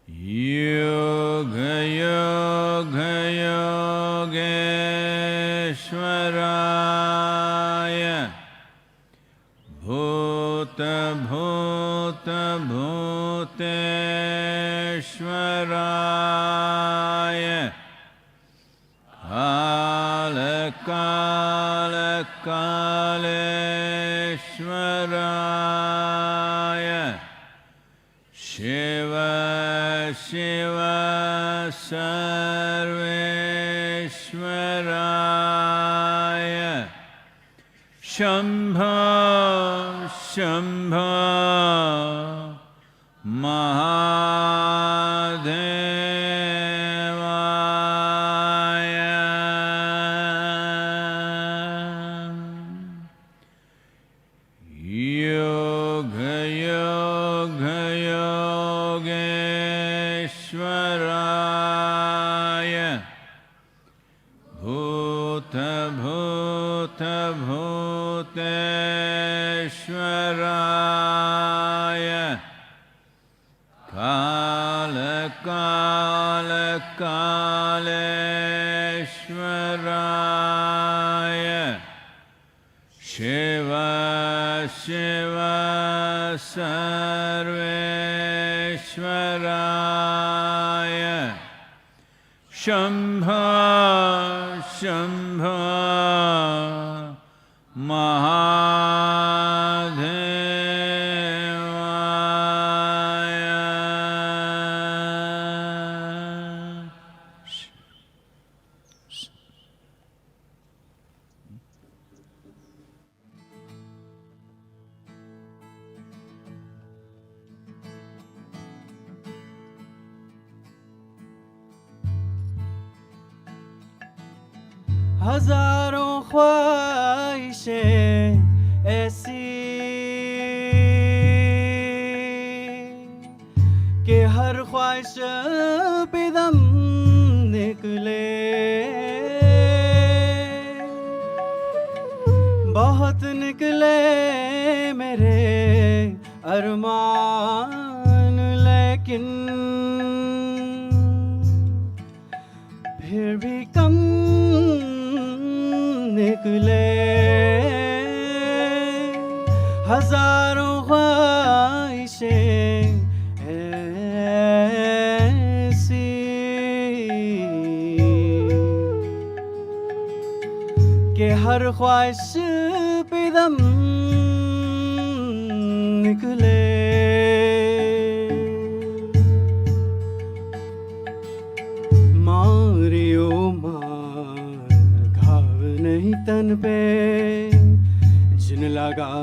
योग योग योगेश्वराय भूत भूत भूतेश्वराय काल काल कालेश्वराय शिव शिव सर्वेश्वराय शंभो शंभो महादेवाय योग योग योगेश्वराय भूत भूत भूतेश्वराय काल काल कालेश्वराय शिव शिव सर्वेश्वराय शंभो शंभो महादेवाय हजारों ख्वाहिशें ऐसी कि हर ख्वाहिश पे दम निकले, बहुत निकले मेरे अरमान, लेकिन फिर भी कम निकले। हजारों ख्वाहिशें ऐसी कि हर ख्वाहिश पे दम निकले। मारियो मार घाव नहीं तन पे, जिन लगा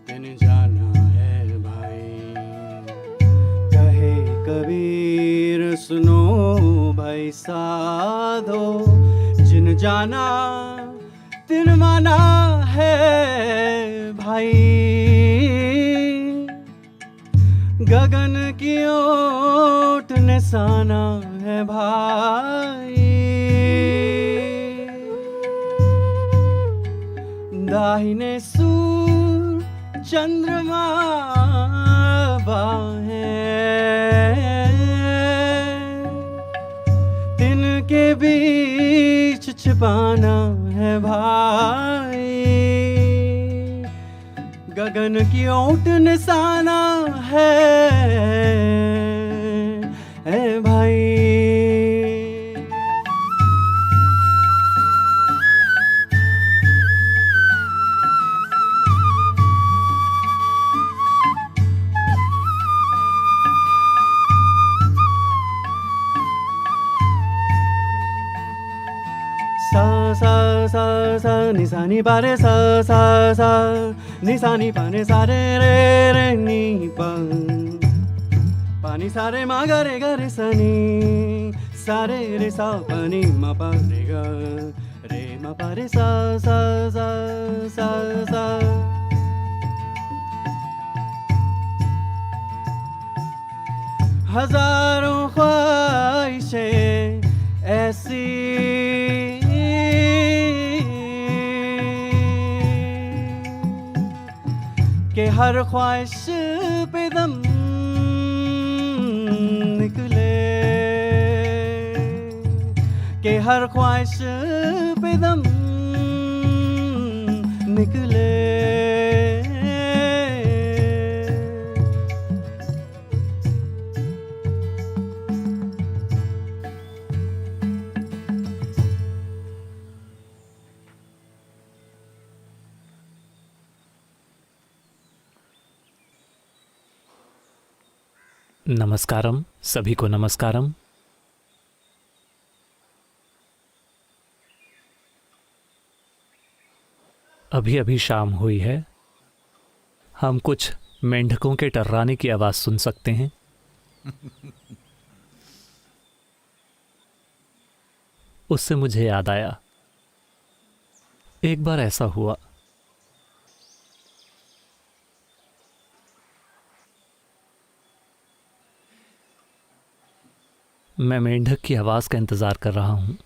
तिन जाना है भाई। कहे कबीर सुनो भाई साधो, जिन जाना तिन माना है भाई। गगन की ओट निशाना है भाई, दाहिने सूर चंद्रमा बाहें, तिनके बीच छिपाना है भाई। गगन की ओट निशाना है भाई। सा सा सा सा नि सा नि पा रे सा सा सा नि सा नि पा ने सा रे रे रे नि पा पा नि सा रे मा गा रे सा नि सा रे सा पा नि मा पा रे मा पा रे सा सा सा सा सा। हजारों ख्वाहिशें ऐसी कि हर ख्वाहिश पे दम निकले। के हर ख्वाहिश पे दम निकले। नमस्कारम, सभी को नमस्कारम। अभी अभी शाम हुई है। हम कुछ मेंढकों के टर्राने की आवाज़ सुन सकते हैं। उससे मुझे याद आया, एक बार ऐसा हुआ। मैं मेंढक की आवाज़ का इंतज़ार कर रहा हूँ।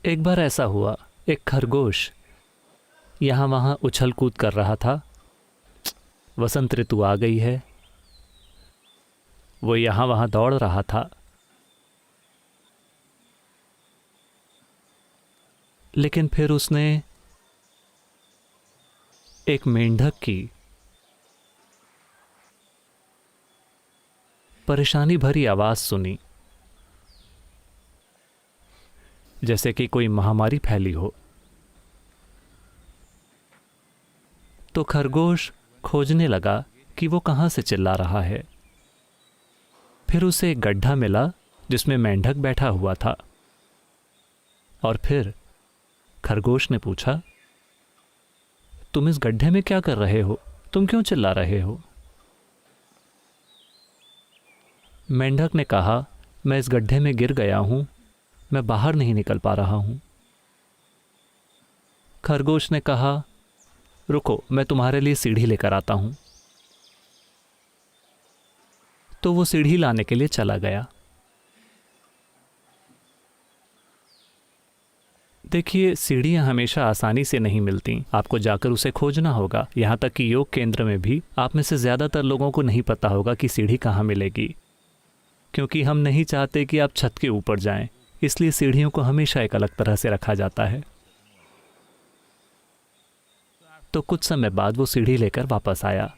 एक बार ऐसा हुआ, एक खरगोश यहाँ वहाँ उछल कूद कर रहा था। वसंत ऋतु आ गई है। वो यहाँ वहाँ दौड़ रहा था, लेकिन फिर उसने एक मेंढक की परेशानी भरी आवाज़ सुनी, जैसे कि कोई महामारी फैली हो। तो खरगोश खोजने लगा कि वो कहाँ से चिल्ला रहा है। फिर उसे एक गड्ढा मिला जिसमें मेंढक बैठा हुआ था, और फिर खरगोश ने पूछा, तुम इस गड्ढे में क्या कर रहे हो? तुम क्यों चिल्ला रहे हो? मेंढक ने कहा, मैं इस गड्ढे में गिर गया हूं, मैं बाहर नहीं निकल पा रहा हूं। खरगोश ने कहा, रुको, मैं तुम्हारे लिए सीढ़ी लेकर आता हूं। तो वो सीढ़ी लाने के लिए चला गया। देखिए, सीढ़ियां हमेशा आसानी से नहीं मिलती, आपको जाकर उसे खोजना होगा। यहाँ तक कि योग केंद्र में भी आप में से ज़्यादातर लोगों को नहीं पता होगा कि सीढ़ी कहाँ मिलेगी, क्योंकि हम नहीं चाहते कि आप छत के ऊपर जाएं, इसलिए सीढ़ियों को हमेशा एक अलग तरह से रखा जाता है। तो कुछ समय बाद वो सीढ़ी लेकर वापस आया,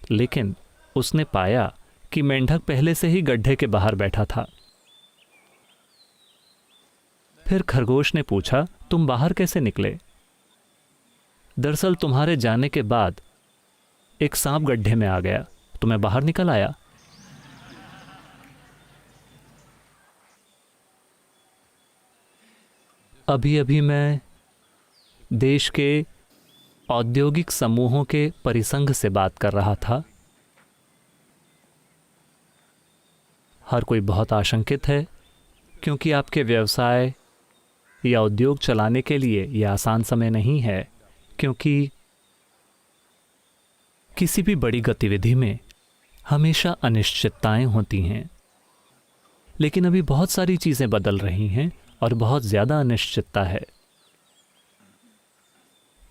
लेकिन उसने पाया कि मेंढक पहले से ही गड्ढे के बाहर बैठा था। फिर खरगोश ने पूछा, तुम बाहर कैसे निकले? दरअसल तुम्हारे जाने के बाद एक सांप गड्ढे में आ गया, तो मैं बाहर निकल आया। अभी अभी मैं देश के औद्योगिक समूहों के परिसंघ से बात कर रहा था। हर कोई बहुत आशंकित है, क्योंकि आपके व्यवसाय या उद्योग चलाने के लिए यह आसान समय नहीं है, क्योंकि किसी भी बड़ी गतिविधि में हमेशा अनिश्चितताएं होती हैं। लेकिन अभी बहुत सारी चीज़ें बदल रही हैं और बहुत ज़्यादा अनिश्चितता है।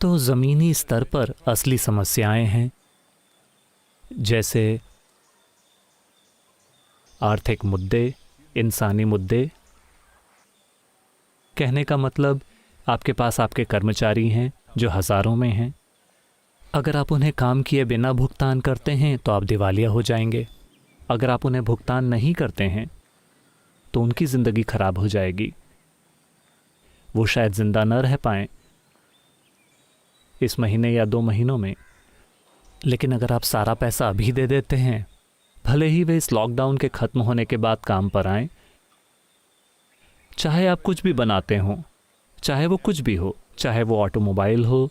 तो ज़मीनी स्तर पर असली समस्याएं हैं, जैसे आर्थिक मुद्दे, इंसानी मुद्दे। कहने का मतलब, आपके पास आपके कर्मचारी हैं जो हज़ारों में हैं। अगर आप उन्हें काम किए बिना भुगतान करते हैं तो आप दिवालिया हो जाएंगे। अगर आप उन्हें भुगतान नहीं करते हैं तो उनकी ज़िंदगी खराब हो जाएगी, वो शायद ज़िंदा न रह पाएं इस महीने या 2 महीनों में। लेकिन अगर आप सारा पैसा अभी दे देते हैं, भले ही वे इस लॉकडाउन के ख़त्म होने के बाद काम पर आएं, चाहे आप कुछ भी बनाते हों, चाहे वो कुछ भी हो, चाहे वो ऑटोमोबाइल हो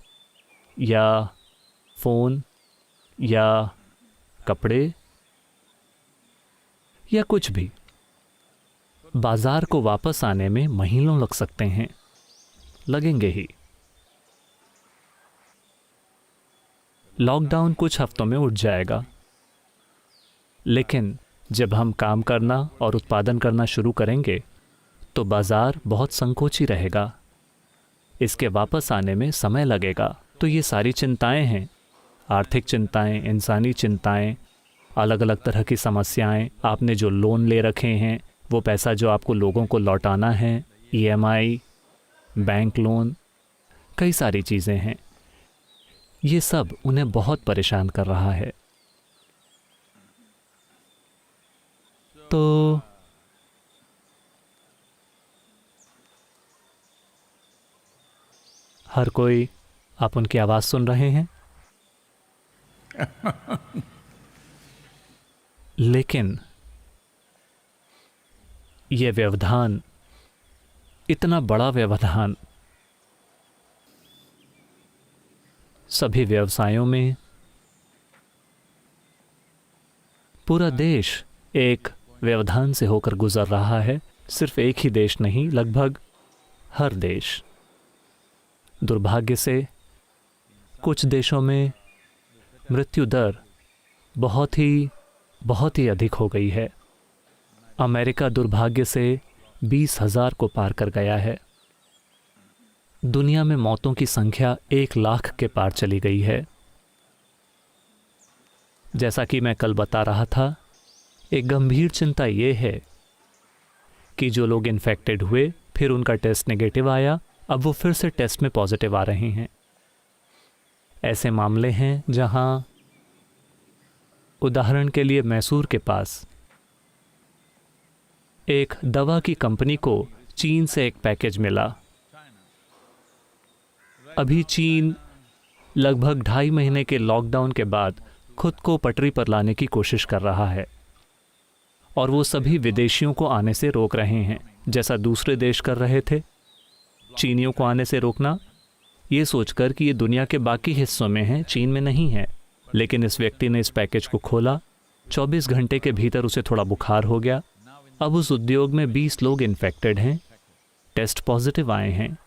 या फ़ोन या कपड़े या कुछ भी, बाजार को वापस आने में महीनों लग सकते हैं, लगेंगे ही। लॉकडाउन कुछ हफ्तों में उठ जाएगा, लेकिन जब हम काम करना और उत्पादन करना शुरू करेंगे तो बाजार बहुत संकोची रहेगा, इसके वापस आने में समय लगेगा। तो ये सारी चिंताएं हैं, आर्थिक चिंताएं, इंसानी चिंताएं, अलग अलग तरह की समस्याएं, आपने जो लोन ले रखे हैं वो पैसा जो आपको लोगों को लौटाना है, EMI, बैंक लोन, कई सारी चीज़ें हैं। ये सब उन्हें बहुत परेशान कर रहा है। तो हर कोई, आप उनकी आवाज़ सुन रहे हैं, लेकिन ये व्यवधान, इतना बड़ा व्यवधान सभी व्यवसायों में, पूरा देश एक व्यवधान से होकर गुजर रहा है। सिर्फ एक ही देश नहीं, लगभग हर देश। दुर्भाग्य से कुछ देशों में मृत्यु दर बहुत ही अधिक हो गई है। अमेरिका दुर्भाग्य से 20,000 को पार कर गया है। दुनिया में मौतों की संख्या 1 लाख के पार चली गई है। जैसा कि मैं कल बता रहा था, एक गंभीर चिंता ये है कि जो लोग इन्फेक्टेड हुए, फिर उनका टेस्ट नेगेटिव आया, अब वो फिर से टेस्ट में पॉजिटिव आ रहे हैं। ऐसे मामले हैं जहां, उदाहरण के लिए, मैसूर के पास एक दवा की कंपनी को चीन से एक पैकेज मिला। अभी चीन लगभग 2.5 महीने के लॉकडाउन के बाद खुद को पटरी पर लाने की कोशिश कर रहा है और वो सभी विदेशियों को आने से रोक रहे हैं, जैसा दूसरे देश कर रहे थे। चीनियों को आने से रोकना, ये सोचकर कि ये दुनिया के बाकी हिस्सों में है, चीन में नहीं है। लेकिन इस व्यक्ति ने इस पैकेज को खोला, 24 घंटे के भीतर उसे थोड़ा बुखार हो गया। अब उस उद्योग में 20 लोग इन्फेक्टेड हैं, टेस्ट पॉजिटिव आए हैं।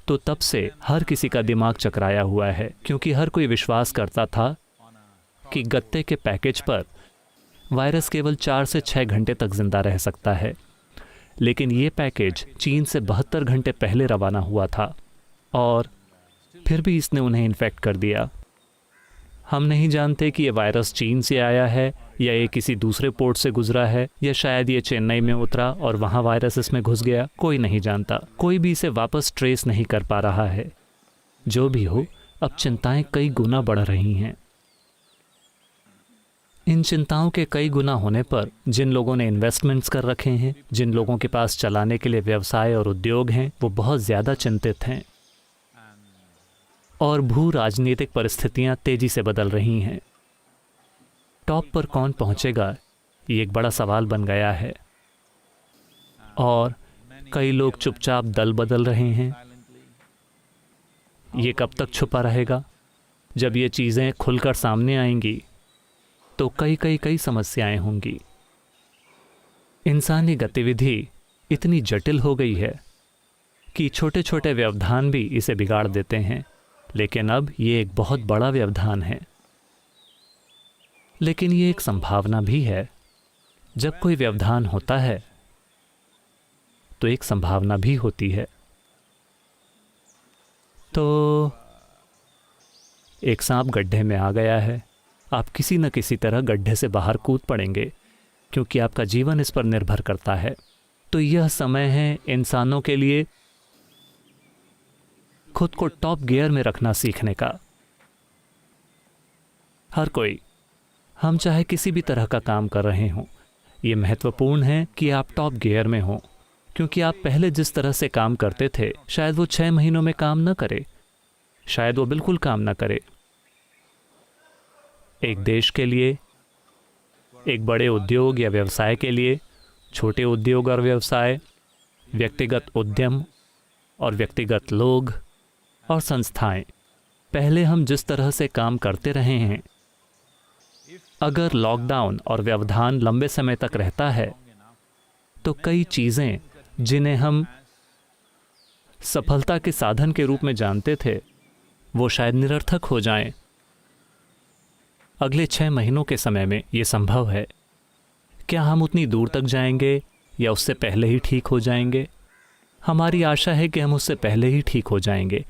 तो तब से हर किसी का दिमाग चकराया हुआ है, क्योंकि हर कोई विश्वास करता था कि गत्ते के पैकेज पर वायरस केवल 4 से 6 घंटे तक जिंदा रह सकता है। लेकिन ये पैकेज चीन से 72 घंटे पहले रवाना हुआ था और फिर भी इसने उन्हें इन्फेक्ट कर दिया। हम नहीं जानते कि ये वायरस चीन से आया है या ये किसी दूसरे पोर्ट से गुजरा है, या शायद ये चेन्नई में उतरा और वहाँ वायरस इसमें घुस गया। कोई नहीं जानता, कोई भी इसे वापस ट्रेस नहीं कर पा रहा है। जो भी हो, अब चिंताएं कई गुना बढ़ रही हैं। इन चिंताओं के कई गुना होने पर जिन लोगों ने इन्वेस्टमेंट्स कर रखे हैं, जिन लोगों के पास चलाने के लिए व्यवसाय और उद्योग हैं, वो बहुत ज़्यादा चिंतित हैं। और भू राजनीतिक परिस्थितियां तेजी से बदल रही हैं। टॉप पर कौन पहुंचेगा, ये एक बड़ा सवाल बन गया है। और कई लोग चुपचाप दल बदल रहे हैं। ये कब तक छुपा रहेगा? जब ये चीज़ें खुलकर सामने आएंगी तो कई समस्याएं होंगी। इंसानी गतिविधि इतनी जटिल हो गई है कि छोटे छोटे व्यवधान भी इसे बिगाड़ देते हैं। लेकिन अब ये एक बहुत बड़ा व्यवधान है। लेकिन ये एक संभावना भी है। जब कोई व्यवधान होता है तो एक संभावना भी होती है। तो एक सांप गड्ढे में आ गया है, आप किसी न किसी तरह गड्ढे से बाहर कूद पड़ेंगे, क्योंकि आपका जीवन इस पर निर्भर करता है। तो यह समय है इंसानों के लिए खुद को टॉप गियर में रखना सीखने का। हर कोई, हम चाहे किसी भी तरह का काम कर रहे हों, ये महत्वपूर्ण है कि आप टॉप गियर में हों, क्योंकि आप पहले जिस तरह से काम करते थे, शायद वो 6 महीनों में काम न करे, शायद वो बिल्कुल काम न करे। एक देश के लिए, एक बड़े उद्योग या व्यवसाय के लिए, छोटे उद्योग और व्यवसाय, व्यक्तिगत उद्यम और व्यक्तिगत लोग और संस्थाएं, पहले हम जिस तरह से काम करते रहे हैं, अगर लॉकडाउन और व्यवधान लंबे समय तक रहता है तो कई चीज़ें जिन्हें हम सफलता के साधन के रूप में जानते थे, वो शायद निरर्थक हो जाएं। अगले 6 महीनों के समय में ये संभव है। क्या हम उतनी दूर तक जाएंगे या उससे पहले ही ठीक हो जाएंगे? हमारी आशा है कि हम उससे पहले ही ठीक हो जाएंगे,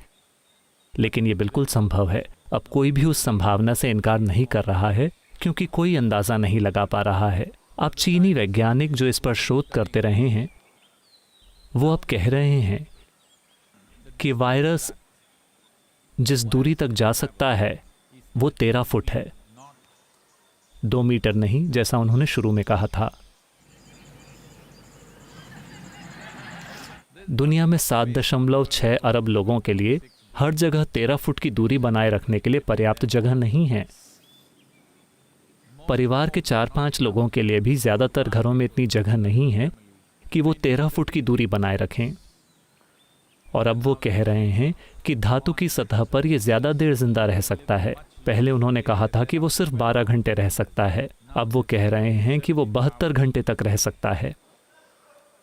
लेकिन ये बिल्कुल संभव है। अब कोई भी उस संभावना से इनकार नहीं कर रहा है क्योंकि कोई अंदाज़ा नहीं लगा पा रहा है। अब चीनी वैज्ञानिक जो इस पर शोध करते रहे हैं वो अब कह रहे हैं कि वायरस जिस दूरी तक जा सकता है वो 13 फुट है, 2 मीटर नहीं जैसा उन्होंने शुरू में कहा था। दुनिया में 7.6 अरब लोगों के लिए हर जगह 13 फुट की दूरी बनाए रखने के लिए पर्याप्त जगह नहीं है। परिवार के 4-5 लोगों के लिए भी ज़्यादातर घरों में इतनी जगह नहीं है कि वो 13 फुट की दूरी बनाए रखें। और अब वो कह रहे हैं कि धातु की सतह पर ये ज़्यादा देर जिंदा रह सकता है। पहले उन्होंने कहा था कि वो सिर्फ 12 घंटे रह सकता है, अब वो कह रहे हैं कि वो 72 घंटे तक रह सकता है।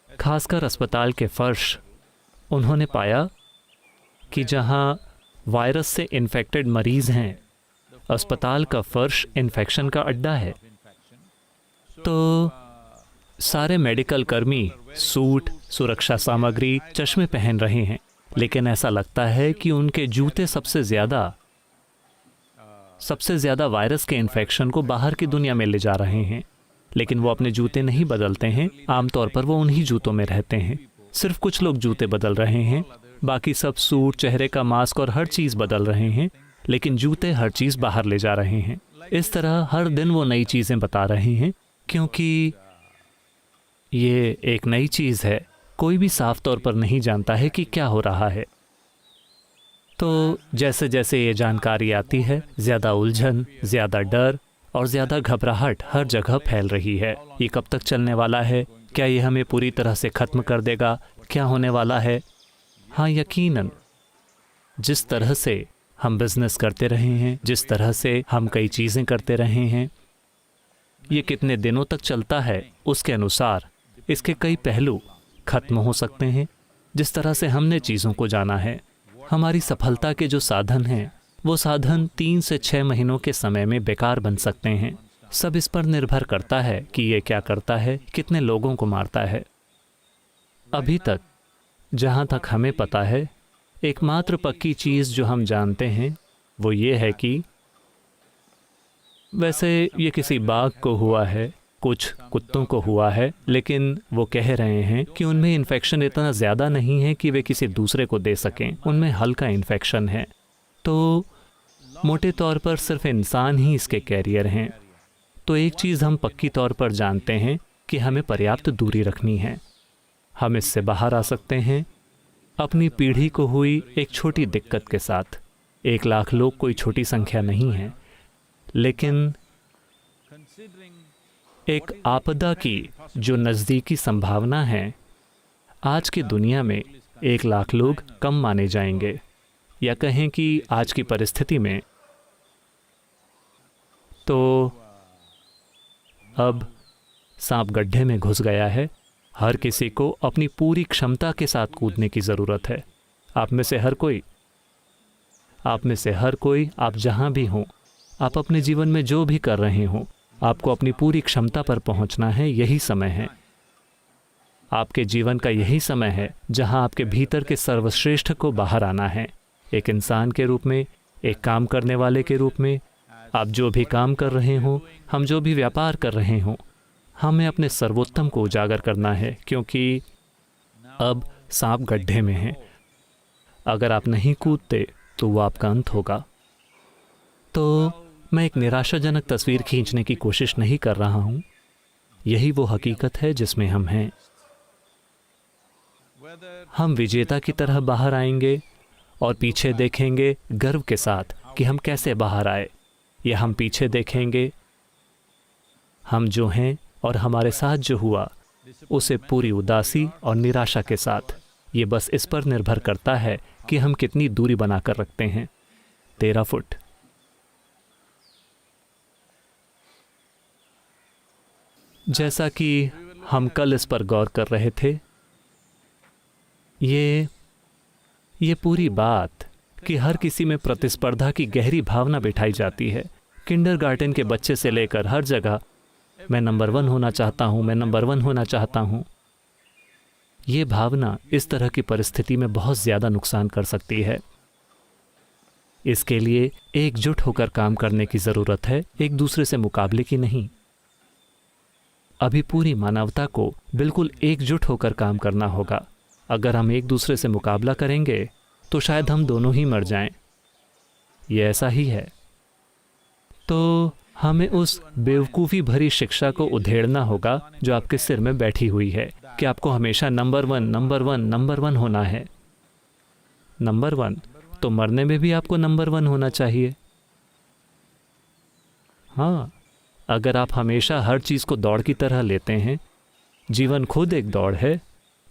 खासकर अस्पताल के फर्श, उन्होंने पाया कि जहां वायरस से इन्फेक्टेड मरीज हैं, अस्पताल का फर्श इन्फेक्शन का अड्डा है। तो सारे मेडिकल कर्मी सूट, सुरक्षा सामग्री, चश्मे पहन रहे हैं, लेकिन ऐसा लगता है कि उनके जूते सबसे ज़्यादा वायरस के इन्फेक्शन को बाहर की दुनिया में ले जा रहे हैं। लेकिन वो अपने जूते नहीं बदलते हैं, आमतौर पर वो उन्हीं जूतों में रहते हैं। सिर्फ कुछ लोग जूते बदल रहे हैं, बाकी सब सूट, चेहरे का मास्क और हर चीज़ बदल रहे हैं, लेकिन जूते हर चीज़ बाहर ले जा रहे हैं। इस तरह हर दिन वो नई चीज़ें बता रहे हैं, क्योंकि ये एक नई चीज़ है। कोई भी साफ तौर पर नहीं जानता है कि क्या हो रहा है। तो जैसे जैसे ये जानकारी आती है, ज़्यादा उलझन, ज़्यादा डर और ज़्यादा घबराहट हर जगह फैल रही है। ये कब तक चलने वाला है? क्या ये हमें पूरी तरह से ख़त्म कर देगा? क्या होने वाला है? हाँ, यकीनन जिस तरह से हम बिजनेस करते रहे हैं, जिस तरह से हम कई चीज़ें करते रहे हैं, ये कितने दिनों तक चलता है उसके अनुसार इसके कई पहलू खत्म हो सकते हैं। जिस तरह से हमने चीज़ों को जाना है, हमारी सफलता के जो साधन हैं, वो साधन 3 से 6 महीनों के समय में बेकार बन सकते हैं। सब इस पर निर्भर करता है कि ये क्या करता है, कितने लोगों को मारता है। अभी तक जहाँ तक हमें पता है, एकमात्र पक्की चीज़ जो हम जानते हैं वो ये है कि वैसे ये किसी बाघ को हुआ है, कुछ कुत्तों को हुआ है, लेकिन वो कह रहे हैं कि उनमें इन्फेक्शन इतना ज़्यादा नहीं है कि वे किसी दूसरे को दे सकें। उनमें हल्का इन्फेक्शन है। तो मोटे तौर पर सिर्फ इंसान ही इसके कैरियर हैं। तो एक चीज़ हम पक्की तौर पर जानते हैं कि हमें पर्याप्त दूरी रखनी है। हम इससे बाहर आ सकते हैं अपनी पीढ़ी को हुई एक छोटी दिक्कत के साथ। 1 लाख लोग कोई छोटी संख्या नहीं है, लेकिन एक आपदा की जो नज़दीकी संभावना है, आज की दुनिया में 1 लाख लोग कम माने जाएंगे। या कहें कि आज की परिस्थिति में तो अब सांप गड्ढे में घुस गया है। हर किसी को अपनी पूरी क्षमता के साथ कूदने की ज़रूरत है। आप में से हर कोई, आप जहाँ भी हों, आप अपने जीवन में जो भी कर रहे हों, आपको अपनी पूरी क्षमता पर पहुंचना है। यही समय है, आपके जीवन का यही समय है जहां आपके भीतर के सर्वश्रेष्ठ को बाहर आना है। एक इंसान के रूप में, एक काम करने वाले के रूप में। आप जो भी काम कर रहे हों, हम जो भी व्यापार कर रहे हों, हमें अपने सर्वोत्तम को उजागर करना है, क्योंकि अब सांप गड्ढे में है। अगर आप नहीं कूदते तो वो आपका अंत होगा। तो मैं एक निराशाजनक तस्वीर खींचने की कोशिश नहीं कर रहा हूं। यही वो हकीकत है जिसमें हम हैं। हम विजेता की तरह बाहर आएंगे और पीछे देखेंगे गर्व के साथ कि हम कैसे बाहर आए, या हम पीछे देखेंगे हम जो हैं और हमारे साथ जो हुआ उसे पूरी उदासी और निराशा के साथ। ये बस इस पर निर्भर करता है कि हम कितनी दूरी बनाकर रखते हैं। 13 फुट। जैसा कि हम कल इस पर गौर कर रहे थे, ये पूरी बात कि हर किसी में प्रतिस्पर्धा की गहरी भावना बिठाई जाती है। किंडरगार्टन के बच्चे से लेकर हर जगह मैं नंबर 1 होना चाहता हूँ, मैं नंबर 1 होना चाहता हूँ। ये भावना इस तरह की परिस्थिति में बहुत ज़्यादा नुकसान कर सकती है। इसके लिए एकजुट होकर काम करने की ज़रूरत है, एक दूसरे से मुकाबले की नहीं। अभी पूरी मानवता को बिल्कुल एकजुट होकर काम करना होगा। अगर हम एक दूसरे से मुकाबला करेंगे तो शायद हम दोनों ही मर जाएं। ये ऐसा ही है। तो हमें उस बेवकूफ़ी भरी शिक्षा को उधेड़ना होगा जो आपके सिर में बैठी हुई है कि आपको हमेशा नंबर 1, नंबर 1, नंबर 1 होना है। नंबर 1 तो मरने में भी आपको नंबर 1 होना चाहिए। हाँ, अगर आप हमेशा हर चीज़ को दौड़ की तरह लेते हैं, जीवन खुद एक दौड़ है,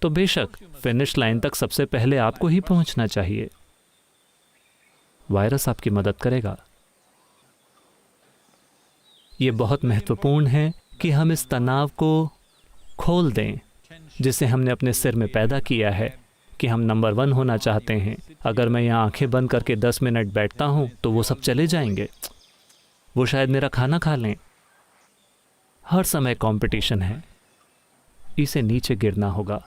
तो बेशक फिनिश लाइन तक सबसे पहले आपको ही पहुंचना चाहिए। वायरस आपकी मदद करेगा। ये बहुत महत्वपूर्ण है कि हम इस तनाव को खोल दें जिसे हमने अपने सिर में पैदा किया है कि हम नंबर 1 होना चाहते हैं। अगर मैं यहाँ आंखें बंद करके 10 मिनट बैठता हूँ तो वो सब चले जाएंगे, वो शायद मेरा खाना खा लें। हर समय कंपटीशन है, इसे नीचे गिरना होगा।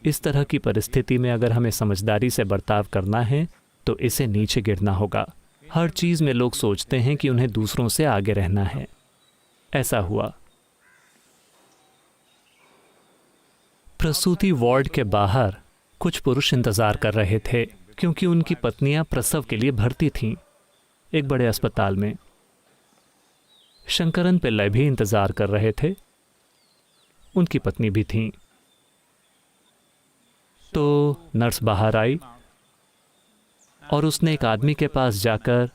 इस तरह की परिस्थिति में अगर हमें समझदारी से बर्ताव करना है तो इसे नीचे गिरना होगा। हर चीज़ में लोग सोचते हैं कि उन्हें दूसरों से आगे रहना है। ऐसा हुआ। प्रसूति वार्ड के बाहर कुछ पुरुष इंतजार कर रहे थे क्योंकि उनकी पत्नियां प्रसव के लिए भर्ती थीं एक बड़े अस्पताल में। शंकरन पिल्लाई भी इंतजार कर रहे थे, उनकी पत्नी भी थी। तो नर्स बाहर आई और उसने एक आदमी के पास जाकर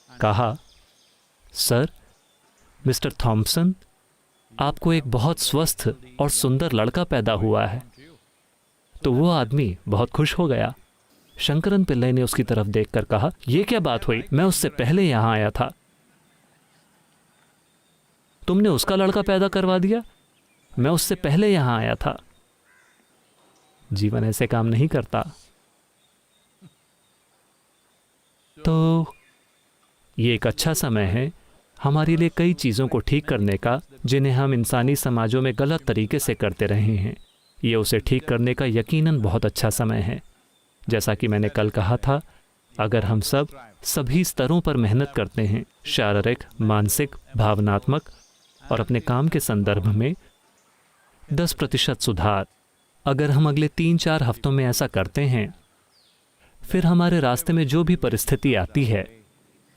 कहा, सर, मिस्टर थॉम्पसन, आपको एक बहुत स्वस्थ और सुंदर लड़का पैदा हुआ है। तो वो आदमी बहुत खुश हो गया। शंकरन पिल्लाई ने उसकी तरफ देखकर कहा, यह क्या बात हुई, मैं उससे पहले यहां आया था, तुमने उसका लड़का पैदा करवा दिया, मैं उससे पहले यहां आया था। जीवन ऐसे काम नहीं करता। तो ये एक अच्छा समय है हमारे लिए कई चीज़ों को ठीक करने का जिन्हें हम इंसानी समाजों में गलत तरीके से करते रहे हैं। ये उसे ठीक करने का यकीनन बहुत अच्छा समय है। जैसा कि मैंने कल कहा था, अगर हम सब सभी स्तरों पर मेहनत करते हैं, शारीरिक, मानसिक, भावनात्मक और अपने काम के संदर्भ में 10% सुधार, अगर हम अगले 3-4 हफ्तों में ऐसा करते हैं, फिर हमारे रास्ते में जो भी परिस्थिति आती है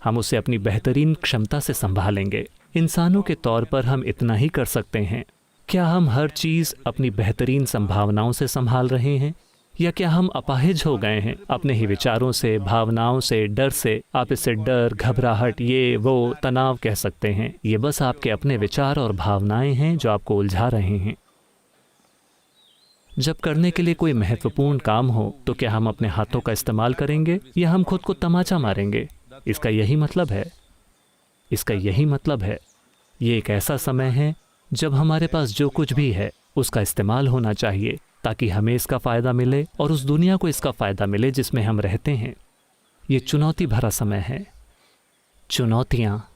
हम उसे अपनी बेहतरीन क्षमता से संभालेंगे। इंसानों के तौर पर हम इतना ही कर सकते हैं। क्या हम हर चीज़ अपनी बेहतरीन संभावनाओं से संभाल रहे हैं, या क्या हम अपाहिज हो गए हैं अपने ही विचारों से, भावनाओं से, डर से? आप इसे डर, घबराहट, ये वो तनाव कह सकते हैं। ये बस आपके अपने विचार और भावनाएं हैं जो आपको उलझा रहे हैं। जब करने के लिए कोई महत्वपूर्ण काम हो तो क्या हम अपने हाथों का इस्तेमाल करेंगे या हम खुद को तमाचा मारेंगे? इसका यही मतलब है। इसका यही मतलब है। ये एक ऐसा समय है जब हमारे पास जो कुछ भी है उसका इस्तेमाल होना चाहिए ताकि हमें इसका फ़ायदा मिले और उस दुनिया को इसका फ़ायदा मिले जिसमें हम रहते हैं। ये चुनौती भरा समय है। चुनौतियाँ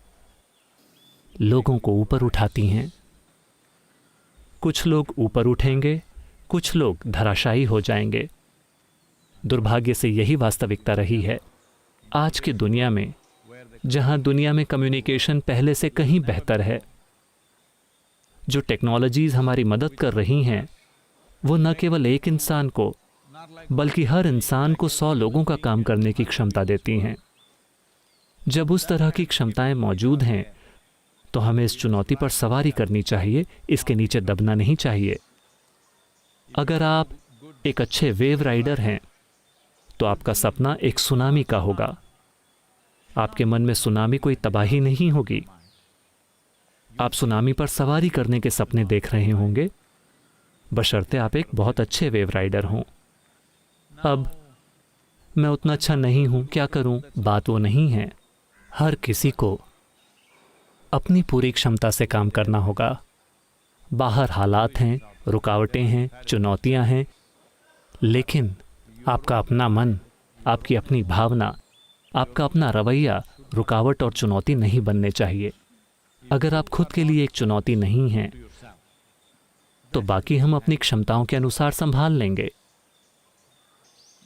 लोगों को ऊपर उठाती हैं। कुछ लोग ऊपर उठेंगे, कुछ लोग धराशायी हो जाएंगे। दुर्भाग्य से यही वास्तविकता रही है आज की दुनिया में, जहां दुनिया में कम्युनिकेशन पहले से कहीं बेहतर है। जो टेक्नोलॉजीज हमारी मदद कर रही हैं वो न केवल एक इंसान को बल्कि हर इंसान को 100 लोगों का काम करने की क्षमता देती हैं। जब उस तरह की क्षमताएं मौजूद हैं तो हमें इस चुनौती पर सवारी करनी चाहिए, इसके नीचे दबना नहीं चाहिए। अगर आप एक अच्छे वेव राइडर हैं तो आपका सपना एक सुनामी का होगा। आपके मन में सुनामी कोई तबाही नहीं होगी। आप सुनामी पर सवारी करने के सपने देख रहे होंगे, बशर्ते आप एक बहुत अच्छे वेव राइडर हों। अब मैं उतना अच्छा नहीं हूं, क्या करूं? बात वो नहीं है। हर किसी को अपनी पूरी क्षमता से काम करना होगा। बाहर हालात हैं, रुकावटें हैं, चुनौतियां हैं, लेकिन आपका अपना मन, आपकी अपनी भावना, आपका अपना रवैया रुकावट और चुनौती नहीं बनने चाहिए। अगर आप खुद के लिए एक चुनौती नहीं हैं, तो बाकी हम अपनी क्षमताओं के अनुसार संभाल लेंगे।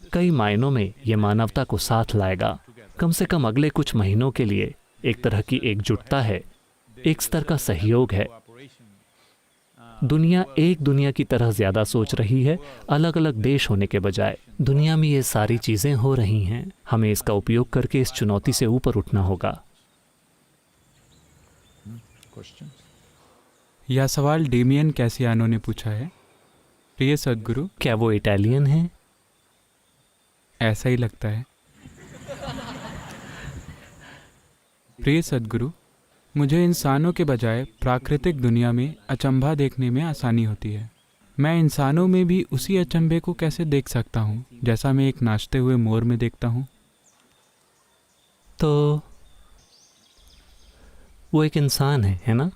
कई मायनों में यह मानवता को साथ लाएगा। कम से कम अगले कुछ महीनों के लिए एक तरह की एकजुटता है, एक स्तर का सहयोग है। दुनिया एक दुनिया की तरह ज्यादा सोच रही है, अलग अलग देश होने के बजाय। दुनिया में ये सारी चीजें हो रही हैं। हमें इसका उपयोग करके इस चुनौती से ऊपर उठना होगा। यह सवाल डेमियन कैसियानो ने पूछा है। प्रिय सद्गुरु, क्या वो इटालियन है? ऐसा ही लगता है। प्रिय सद्गुरु, मुझे इंसानों के बजाय प्राकृतिक दुनिया में अचंभा देखने में आसानी होती है। मैं इंसानों में भी उसी अचंभे को कैसे देख सकता हूँ जैसा मैं एक नाचते हुए मोर में देखता हूँ? तो वो एक इंसान है ना?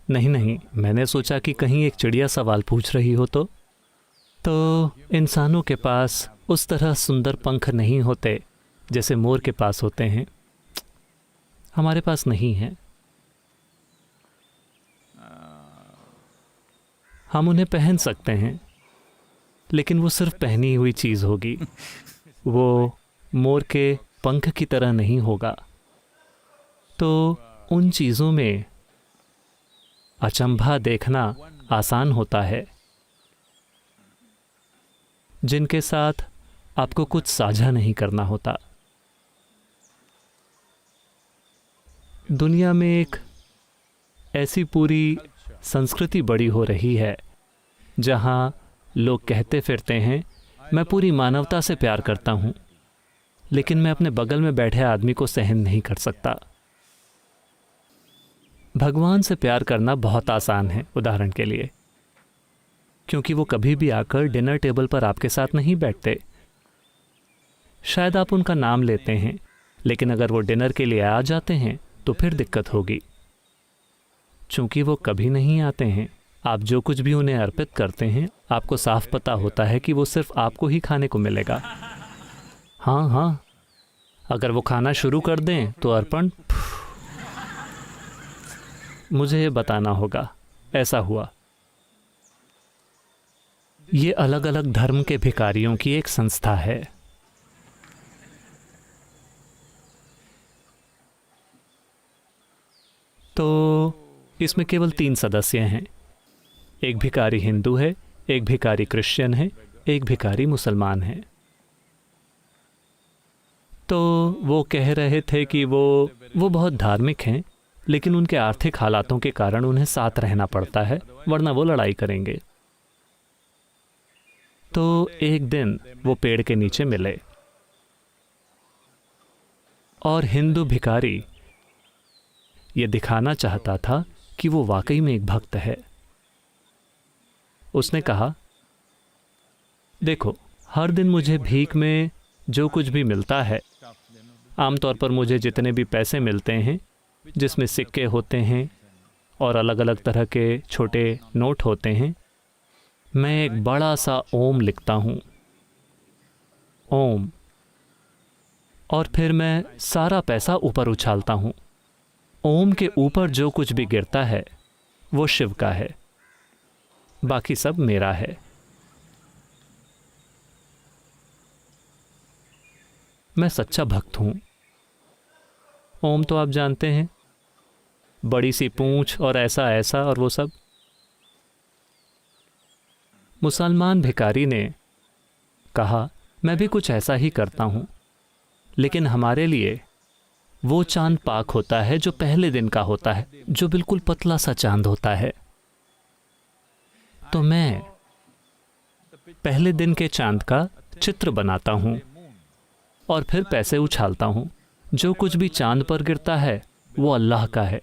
नहीं, मैंने सोचा कि कहीं एक चिड़िया सवाल पूछ रही हो तो इंसानों के पास उस तरह सुंदर पंख नहीं होते जैसे मोर के पास होते हैं। हमारे पास नहीं है। हम उन्हें पहन सकते हैं, लेकिन वो सिर्फ पहनी हुई चीज होगी। वो मोर के पंख की तरह नहीं होगा। तो उन चीजों में अचंभा देखना आसान होता है जिनके साथ आपको कुछ साझा नहीं करना होता। दुनिया में एक ऐसी पूरी संस्कृति बड़ी हो रही है जहां लोग कहते फिरते हैं, मैं पूरी मानवता से प्यार करता हूं, लेकिन मैं अपने बगल में बैठे आदमी को सहन नहीं कर सकता। भगवान से प्यार करना बहुत आसान है, उदाहरण के लिए, क्योंकि वो कभी भी आकर डिनर टेबल पर आपके साथ नहीं बैठते। शायद आप उनका नाम लेते हैं, लेकिन अगर वो डिनर के लिए आ जाते हैं तो फिर दिक्कत होगी। चूंकि वो कभी नहीं आते हैं, आप जो कुछ भी उन्हें अर्पित करते हैं, आपको साफ पता होता है कि वो सिर्फ आपको ही खाने को मिलेगा। हाँ, अगर वो खाना शुरू कर दें तो अर्पण मुझे ये बताना होगा, ऐसा हुआ। ये अलग अलग धर्म के भिखारियों की एक संस्था है। तो इसमें केवल 3 सदस्य हैं। एक भिखारी हिंदू है, एक भिखारी क्रिश्चियन है, एक भिखारी मुसलमान है। तो वो कह रहे थे कि वो बहुत धार्मिक हैं, लेकिन उनके आर्थिक हालातों के कारण उन्हें साथ रहना पड़ता है, वरना वो लड़ाई करेंगे। तो एक दिन वो पेड़ के नीचे मिले और हिंदू भिखारी ये दिखाना चाहता था कि वो वाकई में एक भक्त है। उसने कहा, देखो, हर दिन मुझे भीख में जो कुछ भी मिलता है, आमतौर पर मुझे जितने भी पैसे मिलते हैं, जिसमें सिक्के होते हैं और अलग अलग तरह के छोटे नोट होते हैं, मैं एक बड़ा सा ओम लिखता हूँ, ओम, और फिर मैं सारा पैसा ऊपर उछालता हूँ। ओम के ऊपर जो कुछ भी गिरता है वो शिव का है, बाकी सब मेरा है। मैं सच्चा भक्त हूं। ओम तो आप जानते हैं, बड़ी सी पूंछ और ऐसा ऐसा और वो सब। मुसलमान भिखारी ने कहा, मैं भी कुछ ऐसा ही करता हूं, लेकिन हमारे लिए वो चांद पाक होता है जो पहले दिन का होता है, जो बिल्कुल पतला सा चांद होता है। तो मैं पहले दिन के चांद का चित्र बनाता हूं और फिर पैसे उछालता हूं। जो कुछ भी चांद पर गिरता है वो अल्लाह का है,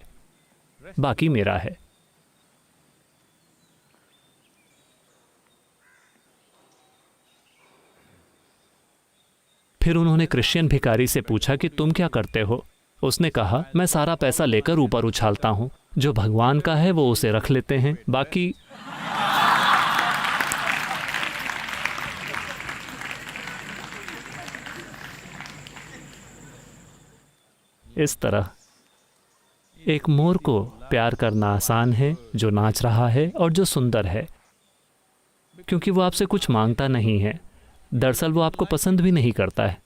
बाकी मेरा है। फिर उन्होंने क्रिश्चियन भिखारी से पूछा कि तुम क्या करते हो? उसने कहा, मैं सारा पैसा लेकर ऊपर उछालता हूं, जो भगवान का है वो उसे रख लेते हैं, बाकी इस तरह एक मोर को प्यार करना आसान है, जो नाच रहा है और जो सुंदर है, क्योंकि वो आपसे कुछ मांगता नहीं है। दरअसल वो आपको पसंद भी नहीं करता है,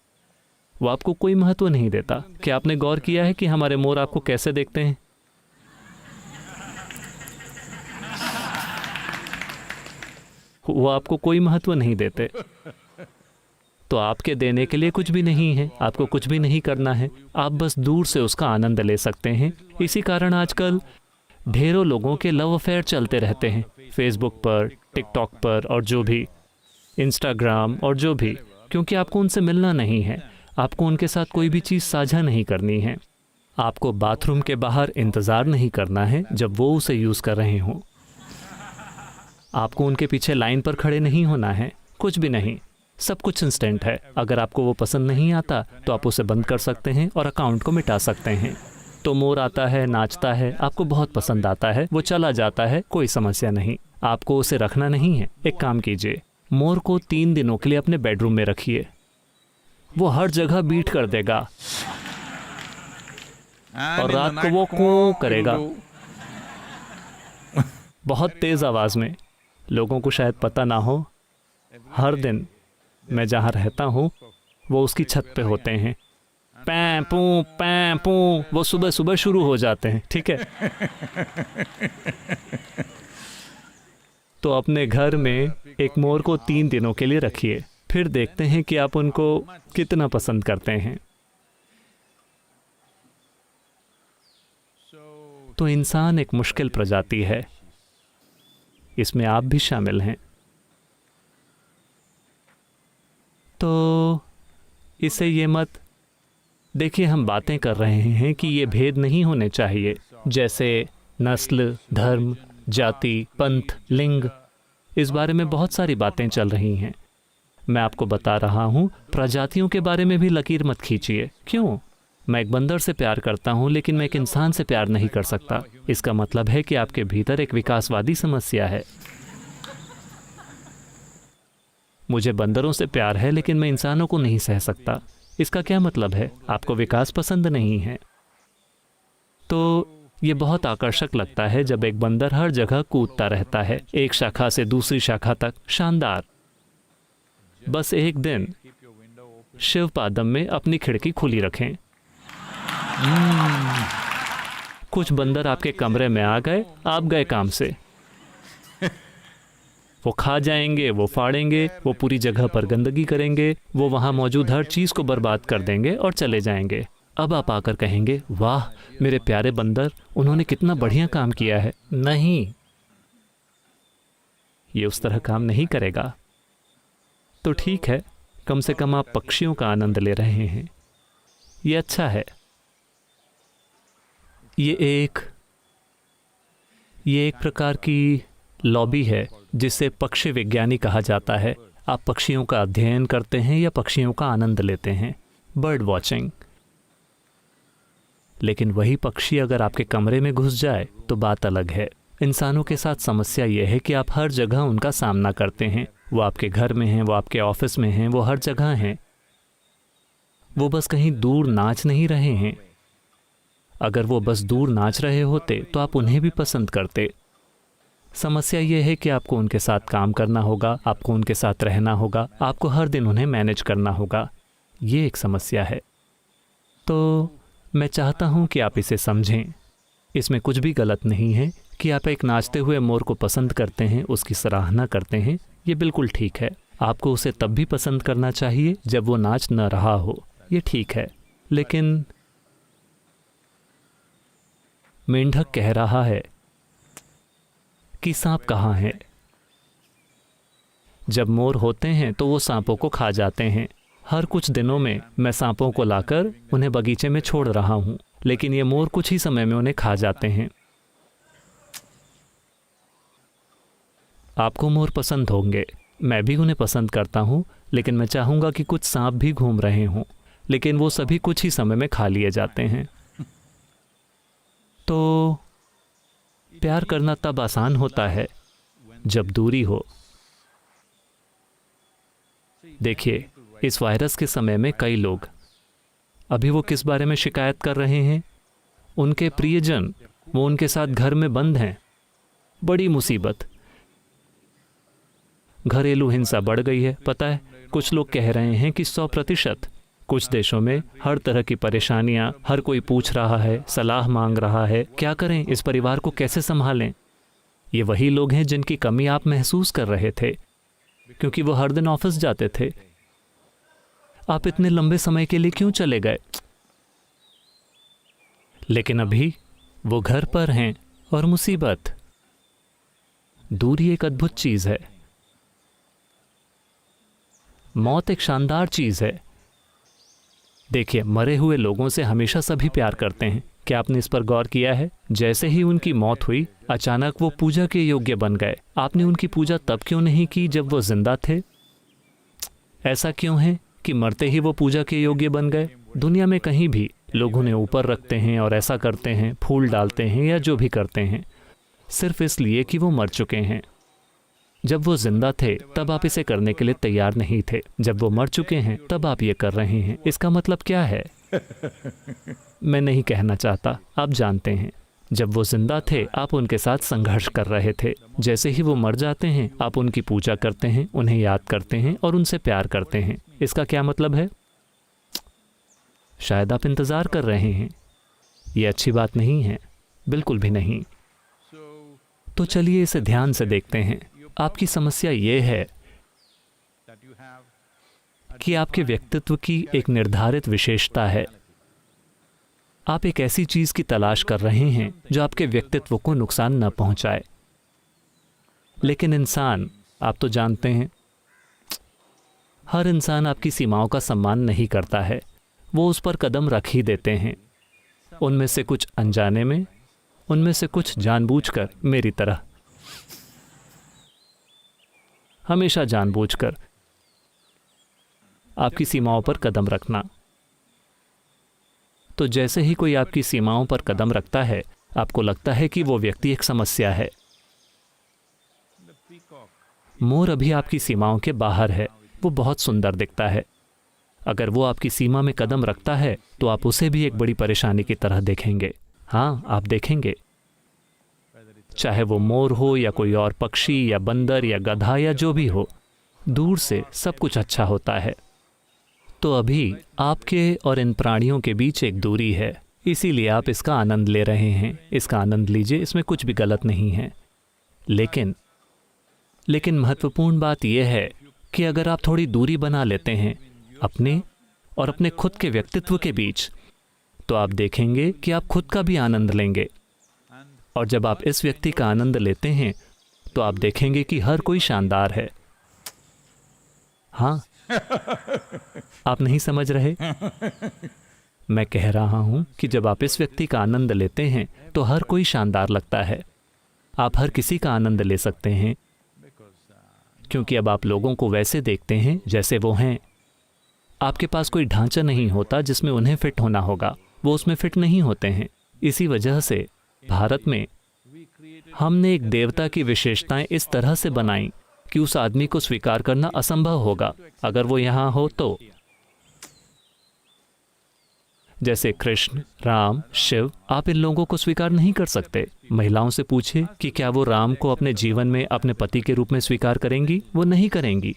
वो आपको कोई महत्व नहीं देता। क्या आपने गौर किया है कि हमारे मोर आपको कैसे देखते हैं? वो आपको कोई महत्व नहीं देते। तो आपके देने के लिए कुछ भी नहीं है, आपको कुछ भी नहीं करना है, आप बस दूर से उसका आनंद ले सकते हैं। इसी कारण आजकल ढेरों लोगों के लव अफेयर चलते रहते हैं, फेसबुक पर, टिकटॉक पर और जो भी, इंस्टाग्राम और जो भी, क्योंकि आपको उनसे मिलना नहीं है, आपको उनके साथ कोई भी चीज़ साझा नहीं करनी है। आपको बाथरूम के बाहर इंतज़ार नहीं करना है जब वो उसे यूज़ कर रहे हों। आपको उनके पीछे लाइन पर खड़े नहीं होना है, कुछ भी नहीं, सब कुछ इंस्टेंट है। अगर आपको वो पसंद नहीं आता तो आप उसे बंद कर सकते हैं और अकाउंट को मिटा सकते हैं। तो मोर आता है, नाचता है, आपको बहुत पसंद आता है, वो चला जाता है, कोई समस्या नहीं, आपको उसे रखना नहीं है। एक काम कीजिए, मोर को 3 दिनों के लिए अपने बेडरूम में रखिए, वो हर जगह बीट कर देगा और रात को वो कूं करेगा, बहुत तेज आवाज में। लोगों को शायद पता ना हो, हर दिन मैं जहाँ रहता हूँ वो उसकी छत पे होते हैं, पैं पू, वो सुबह सुबह शुरू हो जाते हैं, ठीक है। तो अपने घर में एक मोर को 3 दिनों के लिए रखिए, फिर देखते हैं कि आप उनको कितना पसंद करते हैं। तो इंसान एक मुश्किल प्रजाति है, इसमें आप भी शामिल हैं। तो इसे ये मत देखिए, हम बातें कर रहे हैं कि ये भेद नहीं होने चाहिए, जैसे नस्ल, धर्म, जाति, पंथ, लिंग, इस बारे में बहुत सारी बातें चल रही हैं। मैं आपको बता रहा हूँ, प्रजातियों के बारे में भी लकीर मत खींचिए। क्यों? मैं एक बंदर से प्यार करता हूँ लेकिन मैं एक इंसान से प्यार नहीं कर सकता। इसका मतलब है कि आपके भीतर एक विकासवादी समस्या है। मुझे बंदरों से प्यार है लेकिन मैं इंसानों को नहीं सह सकता। इसका क्या मतलब है? आपको विकास पसंद नहीं है। तो ये बहुत आकर्षक लगता है जब एक बंदर हर जगह कूदता रहता है, एक शाखा से दूसरी शाखा तक, शानदार। बस एक दिन शिव पादम में अपनी खिड़की खुली रखें। कुछ बंदर आपके कमरे में आ गए, आप गए काम से। वो खा जाएंगे, वो फाड़ेंगे, वो पूरी जगह पर गंदगी करेंगे, वो वहाँ मौजूद हर चीज़ को बर्बाद कर देंगे और चले जाएंगे। अब आप आकर कहेंगे, वाह मेरे प्यारे बंदर, उन्होंने कितना बढ़िया काम किया है। नहीं, ये उस तरह काम नहीं करेगा। तो ठीक है, कम से कम आप पक्षियों का आनंद ले रहे हैं, ये अच्छा है। ये एक प्रकार की लॉबी है जिसे पक्षी विज्ञानी कहा जाता है। आप पक्षियों का अध्ययन करते हैं या पक्षियों का आनंद लेते हैं, बर्ड वॉचिंग। लेकिन वही पक्षी अगर आपके कमरे में घुस जाए तो बात अलग है। इंसानों के साथ समस्या यह है कि आप हर जगह उनका सामना करते हैं। वो आपके घर में हैं, वो आपके ऑफिस में हैं, वो हर जगह हैं। वो बस कहीं दूर नाच नहीं रहे हैं। अगर वो बस दूर नाच रहे होते तो आप उन्हें भी पसंद करते। समस्या ये है कि आपको उनके साथ काम करना होगा, आपको उनके साथ रहना होगा, आपको हर दिन उन्हें मैनेज करना होगा। ये एक समस्या है। तो मैं चाहता हूँ कि आप इसे समझें। इसमें कुछ भी गलत नहीं है कि आप एक नाचते हुए मोर को पसंद करते हैं, उसकी सराहना करते हैं, ये बिल्कुल ठीक है। आपको उसे तब भी पसंद करना चाहिए जब वो नाच न रहा हो, ये ठीक है। लेकिन मेंढक कह रहा है कि सांप कहाँ है? जब मोर होते हैं तो वो सांपों को खा जाते हैं। हर कुछ दिनों में मैं सांपों को लाकर उन्हें बगीचे में छोड़ रहा हूँ, लेकिन ये मोर कुछ ही समय में उन्हें खा जाते हैं। आपको मोर पसंद होंगे, मैं भी उन्हें पसंद करता हूँ, लेकिन मैं चाहूँगा कि कुछ सांप भी घूम रहे हों, लेकिन वो सभी कुछ ही समय में खा लिए जाते हैं। तो प्यार करना तब आसान होता है जब दूरी हो। देखिए, इस वायरस के समय में कई लोग, अभी वो किस बारे में शिकायत कर रहे हैं? उनके प्रियजन, वो उनके साथ घर में बंद हैं। बड़ी मुसीबत। घरेलू हिंसा बढ़ गई है। पता है, कुछ लोग कह रहे हैं कि 100%। कुछ देशों में हर तरह की परेशानियां, हर कोई पूछ रहा है, सलाह मांग रहा है, क्या करें, इस परिवार को कैसे संभालें। ये वही लोग हैं जिनकी कमी आप महसूस कर रहे थे, क्योंकि वो हर दिन ऑफिस जाते थे। आप इतने लंबे समय के लिए क्यों चले गए? लेकिन अभी वो घर पर हैं और मुसीबत। दूरी एक अद्भुत चीज है। मौत एक शानदार चीज है। देखिए, मरे हुए लोगों से हमेशा सभी प्यार करते हैं। क्या आपने इस पर गौर किया है? जैसे ही उनकी मौत हुई, अचानक वो पूजा के योग्य बन गए। आपने उनकी पूजा तब क्यों नहीं की जब वो जिंदा थे? ऐसा क्यों है कि मरते ही वो पूजा के योग्य बन गए? दुनिया में कहीं भी लोग उन्हें ऊपर रखते हैं और ऐसा करते हैं, फूल डालते हैं या जो भी करते हैं, सिर्फ इसलिए कि वो मर चुके हैं। जब वो जिंदा थे तब आप इसे करने के लिए तैयार नहीं थे। जब वो मर चुके हैं तब आप ये कर रहे हैं। इसका मतलब क्या है? मैं नहीं कहना चाहता, आप जानते हैं। जब वो जिंदा थे आप उनके साथ संघर्ष कर रहे थे। जैसे ही वो मर जाते हैं आप उनकी पूजा करते हैं, उन्हें याद करते हैं और उनसे प्यार करते हैं। इसका क्या मतलब है? शायद आप इंतजार कर रहे हैं। ये अच्छी बात नहीं है, बिल्कुल भी नहीं। तो चलिए इसे ध्यान से देखते हैं। आपकी समस्या ये है कि आपके व्यक्तित्व की एक निर्धारित विशेषता है। आप एक ऐसी चीज की तलाश कर रहे हैं जो आपके व्यक्तित्व को नुकसान न पहुंचाए। लेकिन इंसान, आप तो जानते हैं, हर इंसान आपकी सीमाओं का सम्मान नहीं करता है। वो उस पर कदम रख ही देते हैं। उनमें से कुछ अनजाने में, उनमें से कुछ जानबूझकर, मेरी तरह हमेशा जानबूझकर आपकी सीमाओं पर कदम रखना। तो जैसे ही कोई आपकी सीमाओं पर कदम रखता है, आपको लगता है कि वो व्यक्ति एक समस्या है। मोर अभी आपकी सीमाओं के बाहर है। वो बहुत सुंदर दिखता है। अगर वो आपकी सीमा में कदम रखता है तो आप उसे भी एक बड़ी परेशानी की तरह देखेंगे। हाँ, आप देखेंगे। चाहे वो मोर हो या कोई और पक्षी या बंदर या गधा या जो भी हो, दूर से सब कुछ अच्छा होता है। तो अभी आपके और इन प्राणियों के बीच एक दूरी है, इसीलिए आप इसका आनंद ले रहे हैं। इसका आनंद लीजिए, इसमें कुछ भी गलत नहीं है। लेकिन महत्वपूर्ण बात यह है कि अगर आप थोड़ी दूरी बना लेते हैं अपने और अपने खुद के व्यक्तित्व के बीच, तो आप देखेंगे कि आप खुद का भी आनंद लेंगे। और जब आप इस व्यक्ति का आनंद लेते हैं तो आप देखेंगे कि हर कोई शानदार है। हाँ, आप नहीं समझ रहे? मैं कह रहा हूं कि जब आप इस व्यक्ति का आनंद लेते हैं तो हर कोई शानदार लगता है। आप हर किसी का आनंद ले सकते हैं, क्योंकि अब आप लोगों को वैसे देखते हैं जैसे वो हैं। आपके पास कोई ढांचा नहीं होता जिसमें उन्हें फिट होना होगा। वो उसमें फिट नहीं होते हैं। इसी वजह से भारत में हमने एक देवता की विशेषताएं इस तरह से बनाई कि उस आदमी को स्वीकार करना असंभव होगा अगर वो यहाँ हो तो। जैसे कृष्ण, राम, शिव, आप इन लोगों को स्वीकार नहीं कर सकते। महिलाओं से पूछे कि क्या वो राम को अपने जीवन में अपने पति के रूप में स्वीकार करेंगी? वो नहीं करेंगी।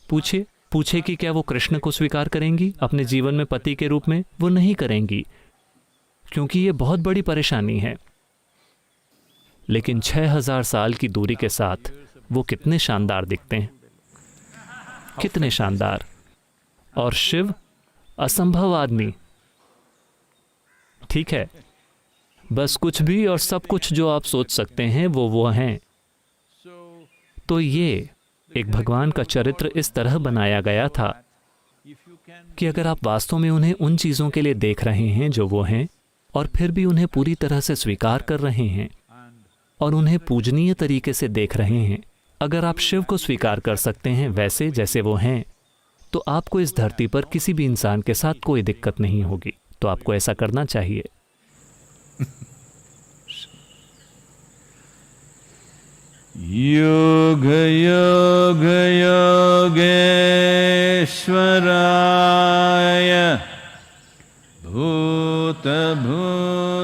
पूछे कि क्या वो कृष्ण को स्वीकार करेंगी अपने जीवन में पति के रूप में? वो नहीं करेंगी, क्योंकि ये बहुत बड़ी परेशानी है। लेकिन 6000 साल की दूरी के साथ वो कितने शानदार दिखते हैं, कितने शानदार। और शिव, असंभव आदमी। ठीक है, बस कुछ भी और सब कुछ जो आप सोच सकते हैं वो हैं। तो ये एक भगवान का चरित्र इस तरह बनाया गया था कि अगर आप वास्तव में उन्हें उन चीज़ों के लिए देख रहे हैं जो वो हैं, और फिर भी उन्हें पूरी तरह से स्वीकार कर रहे हैं और उन्हें पूजनीय तरीके से देख रहे हैं, अगर आप शिव को स्वीकार कर सकते हैं वैसे जैसे वो हैं, तो आपको इस धरती पर किसी भी इंसान के साथ कोई दिक्कत नहीं होगी। तो आपको ऐसा करना चाहिए। योग योग योगेश्वराय भूत भूत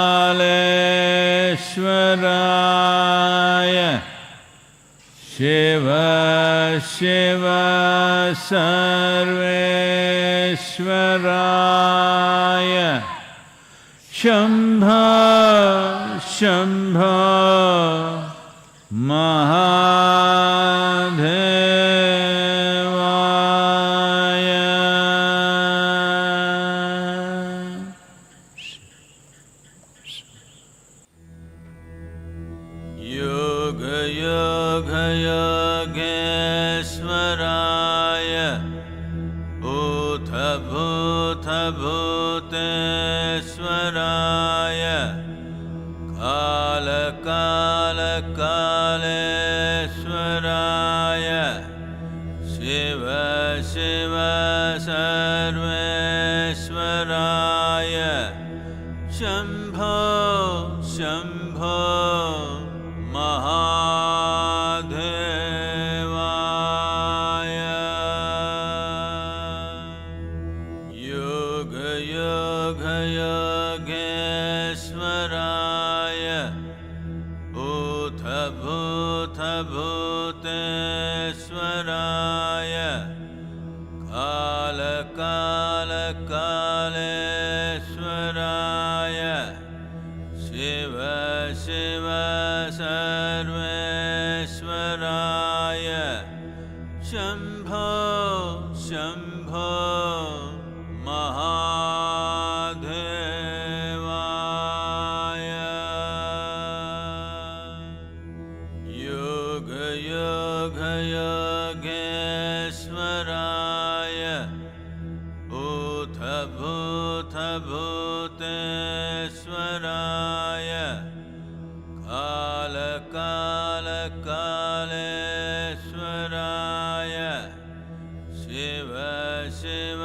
कालेश्वराय शिव शिव सर्वेश्वराय शंभ शंभ महादेवाय योग योग योगेश्वराय भूत भूत भूतेश्वराय काल काल कालेश्वराय शिव शिव सर्वेश्वराय शंभो शंभो महादेवाय योग योग योगेश्वराय भूत भूत भूतेश्वराय काल काल कालेश्वराय शिव शिव सर्वेश्वराय शंभो शंभो महादेवाय योग योग योगेश्वराय भूत भूत भूतेश्वराय काल काल कालेश्वराय शिव शिव